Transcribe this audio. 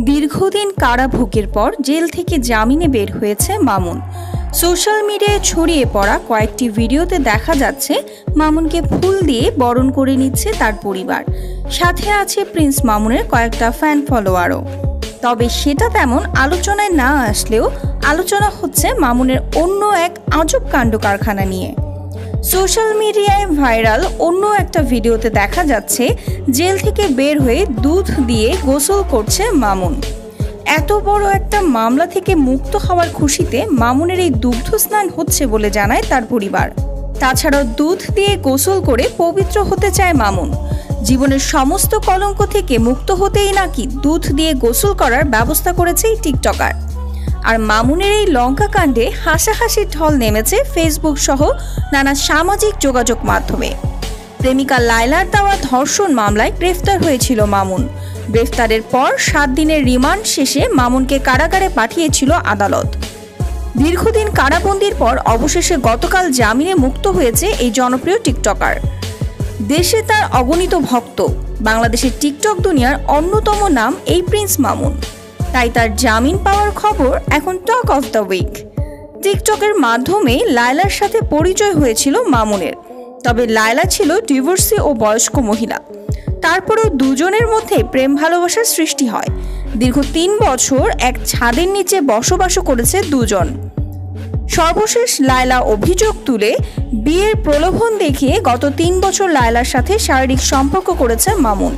দীর্ঘদিন কারাভোগের পর জেল থেকে জামিনে বের হয়েছে মামুন। সোশ্যাল মিডিয়ায় ছড়িয়ে পড়া কয়েকটি ভিডিওতে দেখা যাচ্ছে মামুনকে ফুল দিয়ে বরণ করে নিচ্ছে তার পরিবার, সাথে আছে প্রিন্স মামুনের কয়েকটা ফ্যান ফলোয়ারও। তবে সেটা তেমন আলোচনায় না আসলেও আলোচনা হচ্ছে মামুনের অন্য এক আজব কাণ্ড কারখানা নিয়ে। সোশ্যাল মিডিয়ায় ভাইরাল অন্য একটা ভিডিওতে দেখা যাচ্ছে জেল থেকে বের হয়ে দুধ দিয়ে গোসল করছে মামুন। এত বড় একটা মামলা থেকে মুক্ত হওয়ার খুশিতে মামুনের এই দুগ্ধ স্নান হচ্ছে বলে জানায় তার পরিবার। তাছাড়াও দুধ দিয়ে গোসল করে পবিত্র হতে চায় মামুন। জীবনের সমস্ত কলঙ্ক থেকে মুক্ত হতেই নাকি দুধ দিয়ে গোসল করার ব্যবস্থা করেছে এই টিকটকার। আর মামুনের এই লঙ্কা কাণ্ডে হাসাহাসির ঢল নেমেছে ফেসবুক সহ নানা সামাজিক যোগাযোগ মাধ্যমে। প্রেমিকা লায়লার দেওয়া ধর্ষণ মামলায় গ্রেফতার হয়েছিল মামুন। গ্রেফতারের পর 7 দিনের রিমান্ড শেষে মামুনকে কারাগারে পাঠিয়েছিল আদালত। দীর্ঘদিন কারাবন্দির পর অবশেষে গতকাল জামিনে মুক্ত হয়েছে এই জনপ্রিয় টিকটকার। দেশে তার অগণিত ভক্ত, বাংলাদেশের টিকটক দুনিয়ার অন্যতম নাম এই প্রিন্স মামুন। তাই তার জামিন পাওয়ার খবর এখন টক অফ দ্য উইক। টিকটকের মাধ্যমে লায়লার সাথে পরিচয় হয়েছিল মামুনের। তবে লায়লা ছিল ডিভোর্সি ও বয়স্ক মহিলা। তারপরেও দুজনের মধ্যে প্রেম ভালোবাসার সৃষ্টি হয়। দীর্ঘ 3 বছর এক ছাদের নিচে বসবাসও করেছে দুজন। সর্বশেষ লায়লা অভিযোগ তুলে বিয়ের প্রলোভন দেখিয়ে গত 3 বছর লায়লার সাথে শারীরিক সম্পর্ক করেছে মামুন।